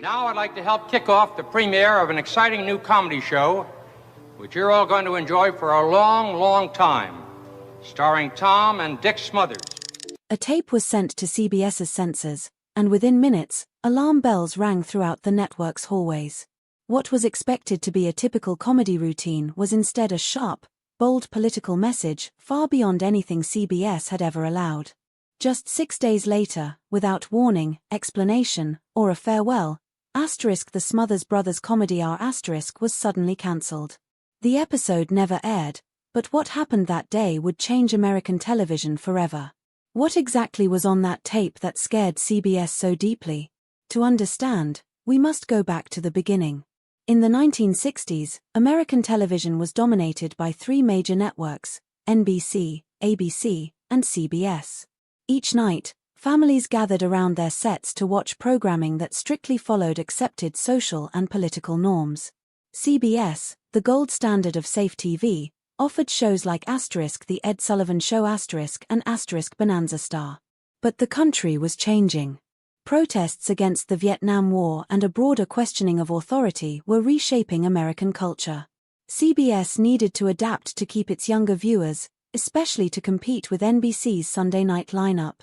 Now I'd like to help kick off the premiere of an exciting new comedy show, which you're all going to enjoy for a long, long time, starring Tom and Dick Smothers. A tape was sent to CBS's censors, and within minutes, alarm bells rang throughout the network's hallways. What was expected to be a typical comedy routine was instead a sharp, bold political message far beyond anything CBS had ever allowed. Just 6 days later, without warning, explanation, or a farewell, the Smothers Brothers Comedy Hour was suddenly cancelled. The episode never aired, but what happened that day would change American television forever. What exactly was on that tape that scared CBS so deeply? To understand, we must go back to the beginning. In the 1960s, American television was dominated by three major networks: NBC, ABC, and CBS. Each night, families gathered around their sets to watch programming that strictly followed accepted social and political norms. CBS, the gold standard of safe TV, offered shows like The Ed Sullivan Show and Bonanza Star. But the country was changing. Protests against the Vietnam War and a broader questioning of authority were reshaping American culture. CBS needed to adapt to keep its younger viewers, especially to compete with NBC's Sunday night lineup.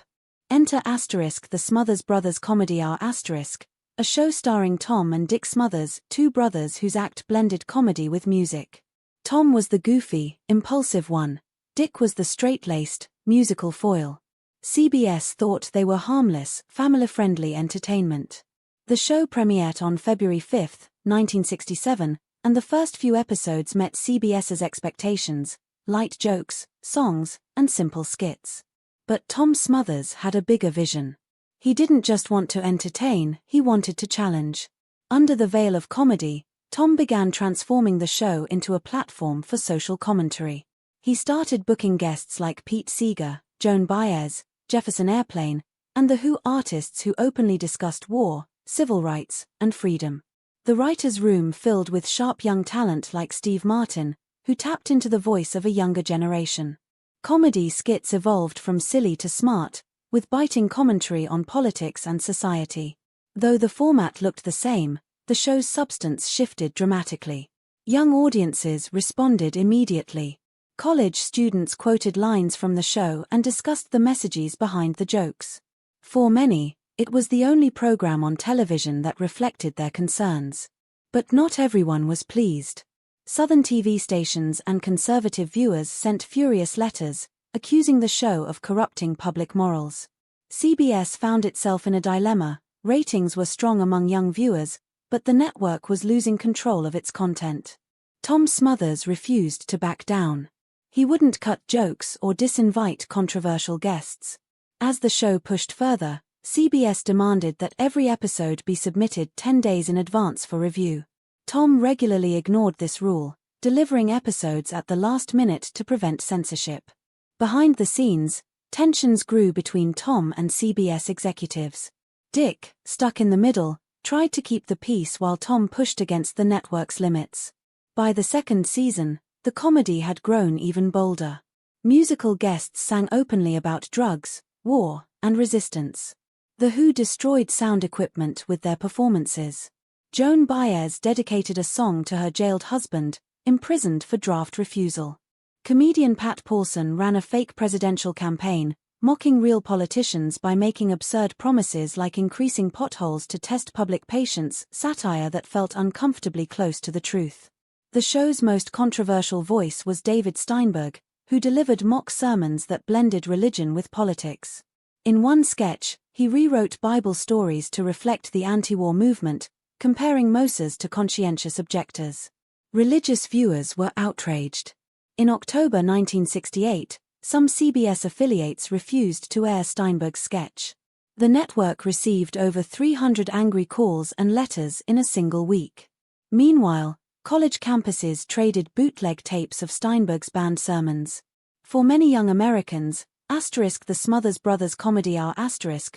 Enter the Smothers Brothers Comedy Hour a show starring Tom and Dick Smothers, two brothers whose act blended comedy with music. Tom was the goofy, impulsive one. Dick was the straight-laced, musical foil. CBS thought they were harmless, family-friendly entertainment. The show premiered on February 5, 1967, and the first few episodes met CBS's expectations: light jokes, songs, and simple skits. But Tom Smothers had a bigger vision. He didn't just want to entertain, he wanted to challenge. Under the veil of comedy, Tom began transforming the show into a platform for social commentary. He started booking guests like Pete Seeger, Joan Baez, Jefferson Airplane, and The Who artists who openly discussed war, civil rights, and freedom. The writer's room filled with sharp young talent like Steve Martin, who tapped into the voice of a younger generation. Comedy skits evolved from silly to smart, with biting commentary on politics and society. Though the format looked the same, the show's substance shifted dramatically. Young audiences responded immediately. College students quoted lines from the show and discussed the messages behind the jokes. For many, it was the only program on television that reflected their concerns. But not everyone was pleased. Southern TV stations and conservative viewers sent furious letters, accusing the show of corrupting public morals. CBS found itself in a dilemma. Ratings were strong among young viewers, but the network was losing control of its content. Tom Smothers refused to back down. He wouldn't cut jokes or disinvite controversial guests. As the show pushed further, CBS demanded that every episode be submitted 10 days in advance for review. Tom regularly ignored this rule, delivering episodes at the last minute to prevent censorship. Behind the scenes, tensions grew between Tom and CBS executives. Dick, stuck in the middle, tried to keep the peace while Tom pushed against the network's limits. By the second season, the comedy had grown even bolder. Musical guests sang openly about drugs, war, and resistance. The Who destroyed sound equipment with their performances. Joan Baez dedicated a song to her jailed husband, imprisoned for draft refusal. Comedian Pat Paulson ran a fake presidential campaign, mocking real politicians by making absurd promises like increasing potholes to test public patience, satire that felt uncomfortably close to the truth. The show's most controversial voice was David Steinberg, who delivered mock sermons that blended religion with politics. In one sketch, he rewrote Bible stories to reflect the anti-war movement, comparing Moses to conscientious objectors. Religious viewers were outraged. In October 1968, some CBS affiliates refused to air Steinberg's sketch. The network received over 300 angry calls and letters in a single week. Meanwhile, college campuses traded bootleg tapes of Steinberg's banned sermons. For many young Americans, the Smothers Brothers Comedy Hour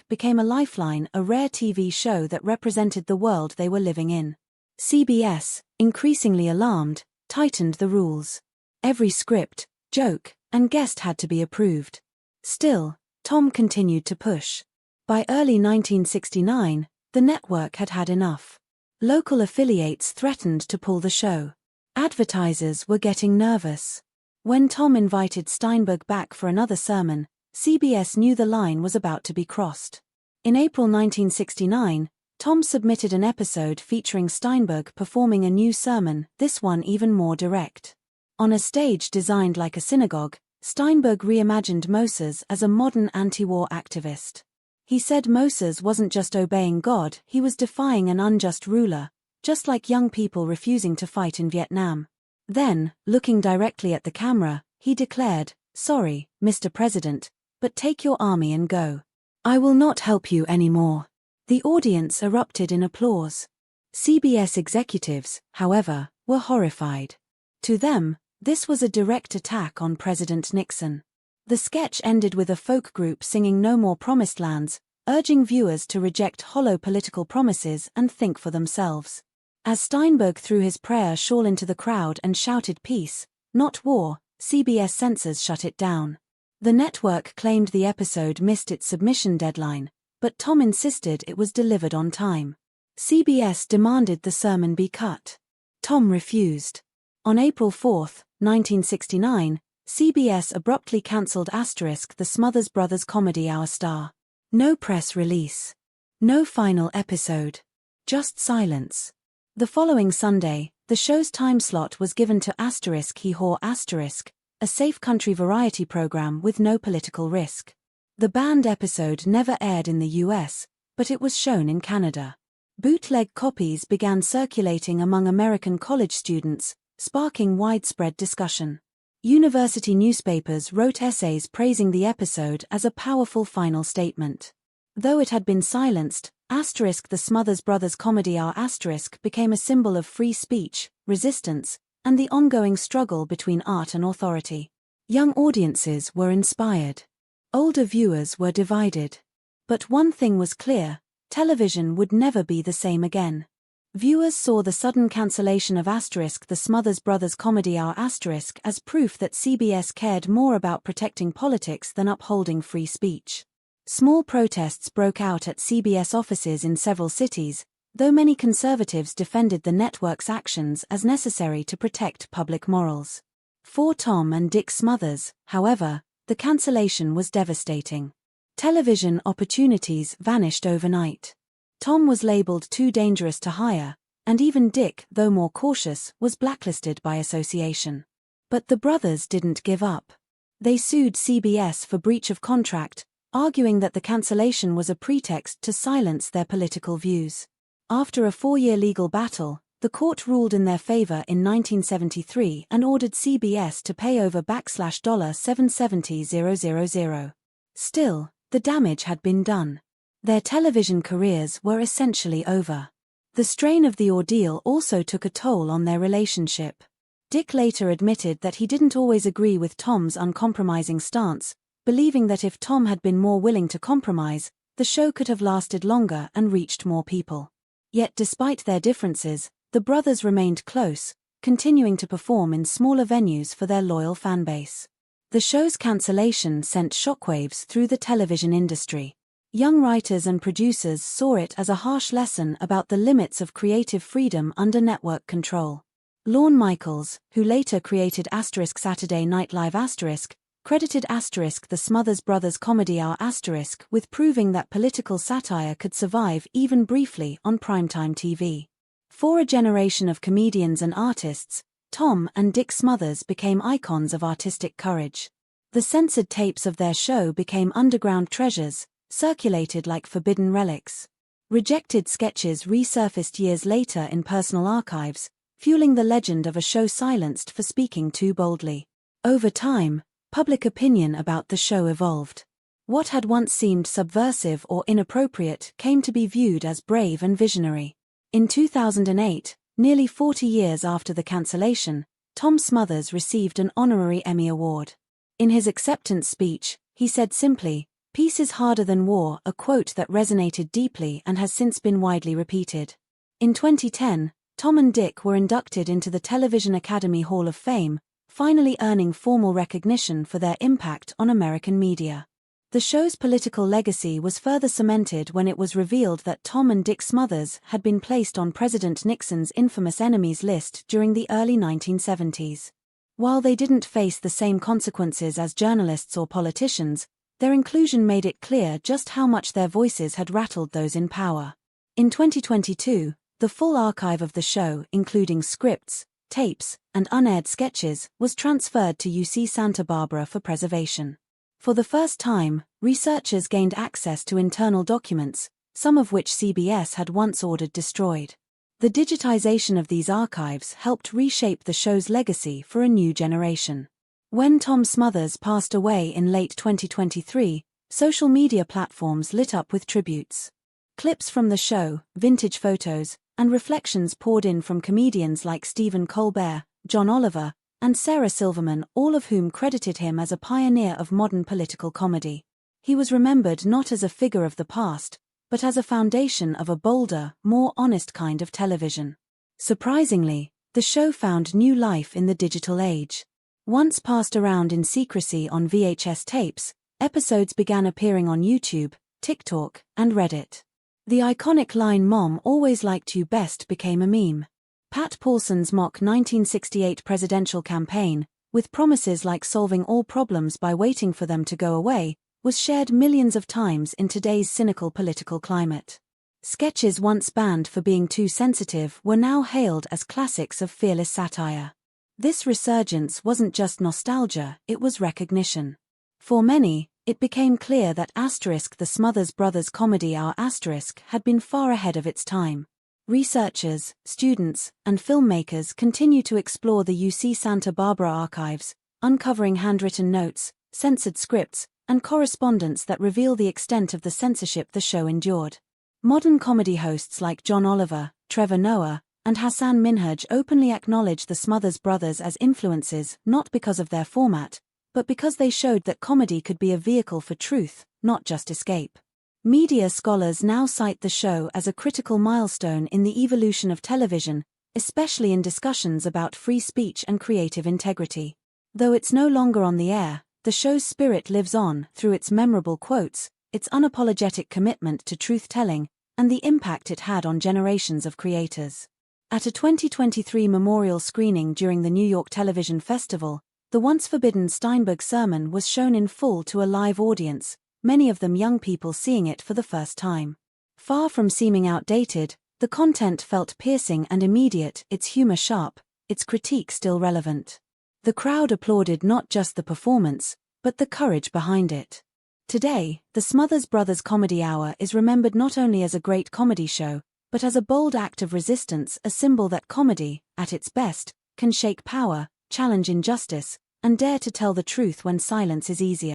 became a lifeline, a rare TV show that represented the world they were living in. CBS, increasingly alarmed, tightened the rules. Every script, joke, and guest had to be approved. Still, Tom continued to push. By early 1969, The network had had enough. Local affiliates threatened to pull the show. Advertisers were getting nervous. When Tom invited Steinberg back for another sermon, CBS knew the line was about to be crossed. In April 1969, Tom submitted an episode featuring Steinberg performing a new sermon, this one even more direct. On a stage designed like a synagogue, Steinberg reimagined Moses as a modern anti-war activist. He said Moses wasn't just obeying God, he was defying an unjust ruler, just like young people refusing to fight in Vietnam. Then, looking directly at the camera, he declared, "Sorry, Mr. President, but take your army and go. I will not help you anymore." The audience erupted in applause. CBS executives, however, were horrified. To them, this was a direct attack on President Nixon. The sketch ended with a folk group singing "No More Promised Lands," urging viewers to reject hollow political promises and think for themselves. As Steinberg threw his prayer shawl into the crowd and shouted "Peace, not war," CBS censors shut it down. The network claimed the episode missed its submission deadline, but Tom insisted it was delivered on time. CBS demanded the sermon be cut. Tom refused. On April 4, 1969, CBS abruptly cancelled the Smothers Brothers Comedy Hour star. No press release. No final episode. Just silence. The following Sunday, the show's time slot was given to Hee Haw *, a safe country variety program with no political risk. The banned episode never aired in the US, but it was shown in Canada. Bootleg copies began circulating among American college students, sparking widespread discussion. University newspapers wrote essays praising the episode as a powerful final statement. Though it had been silenced, the Smothers Brothers Comedy Hour * became a symbol of free speech, resistance, and the ongoing struggle between art and authority. Young audiences were inspired. Older viewers were divided. But one thing was clear: television would never be the same again. Viewers saw the sudden cancellation of the Smothers Brothers Comedy Hour * as proof that CBS cared more about protecting politics than upholding free speech. Small protests broke out at CBS offices in several cities, though many conservatives defended the network's actions as necessary to protect public morals. For Tom and Dick Smothers, however, the cancellation was devastating. Television opportunities vanished overnight. Tom was labeled too dangerous to hire, and even Dick, though more cautious, was blacklisted by association. But the brothers didn't give up. They sued CBS for breach of contract, arguing that the cancellation was a pretext to silence their political views. After a 4-year legal battle, the court ruled in their favor in 1973 and ordered CBS to pay over $770,000. Still, the damage had been done. Their television careers were essentially over. The strain of the ordeal also took a toll on their relationship. Dick later admitted that he didn't always agree with Tom's uncompromising stance, believing that if Tom had been more willing to compromise, the show could have lasted longer and reached more people. Yet despite their differences, the brothers remained close, continuing to perform in smaller venues for their loyal fanbase. The show's cancellation sent shockwaves through the television industry. Young writers and producers saw it as a harsh lesson about the limits of creative freedom under network control. Lorne Michaels, who later created Saturday Night Live *, credited the Smothers Brothers Comedy Hour * with proving that political satire could survive even briefly on primetime TV. For a generation of comedians and artists, Tom and Dick Smothers became icons of artistic courage. The censored tapes of their show became underground treasures, circulated like forbidden relics. Rejected sketches resurfaced years later in personal archives, fueling the legend of a show silenced for speaking too boldly. Over time, public opinion about the show evolved. What had once seemed subversive or inappropriate came to be viewed as brave and visionary. In 2008, nearly 40 years after the cancellation, Tom Smothers received an honorary Emmy Award. In his acceptance speech, he said simply, "Peace is harder than war," a quote that resonated deeply and has since been widely repeated. In 2010, Tom and Dick were inducted into the Television Academy Hall of Fame, finally earning formal recognition for their impact on American media. The show's political legacy was further cemented when it was revealed that Tom and Dick Smothers had been placed on President Nixon's infamous enemies list during the early 1970s. While they didn't face the same consequences as journalists or politicians, their inclusion made it clear just how much their voices had rattled those in power. In 2022, the full archive of the show, including scripts, tapes, and unaired sketches, was transferred to UC Santa Barbara for preservation. For the first time, researchers gained access to internal documents, some of which CBS had once ordered destroyed. The digitization of these archives helped reshape the show's legacy for a new generation. When Tom Smothers passed away in late 2023, social media platforms lit up with tributes. Clips from the show, vintage photos, and reflections poured in from comedians like Stephen Colbert, John Oliver, and Sarah Silverman, all of whom credited him as a pioneer of modern political comedy. He was remembered not as a figure of the past, but as a foundation of a bolder, more honest kind of television. Surprisingly, the show found new life in the digital age. Once passed around in secrecy on VHS tapes, episodes began appearing on YouTube, TikTok, and Reddit. The iconic line "Mom always liked you best" became a meme. Pat Paulson's mock 1968 presidential campaign, with promises like solving all problems by waiting for them to go away, was shared millions of times in today's cynical political climate. Sketches once banned for being too sensitive were now hailed as classics of fearless satire. This resurgence wasn't just nostalgia, it was recognition. For many, it became clear that the Smothers Brothers Comedy Hour had been far ahead of its time. Researchers, students, and filmmakers continue to explore the UC Santa Barbara archives, uncovering handwritten notes, censored scripts, and correspondence that reveal the extent of the censorship the show endured. Modern comedy hosts like John Oliver, Trevor Noah, and Hassan Minhaj openly acknowledge the Smothers Brothers as influences not because of their format, but because they showed that comedy could be a vehicle for truth, not just escape. Media scholars now cite the show as a critical milestone in the evolution of television, especially in discussions about free speech and creative integrity. Though it's no longer on the air, the show's spirit lives on through its memorable quotes, its unapologetic commitment to truth-telling, and the impact it had on generations of creators. At a 2023 memorial screening during the New York Television Festival, the once forbidden Steinberg sermon was shown in full to a live audience, many of them young people seeing it for the first time. Far from seeming outdated, the content felt piercing and immediate, its humor sharp, its critique still relevant. The crowd applauded not just the performance, but the courage behind it. Today, the Smothers Brothers Comedy Hour is remembered not only as a great comedy show, but as a bold act of resistance, a symbol that comedy, at its best, can shake power, challenge injustice, and dare to tell the truth when silence is easier.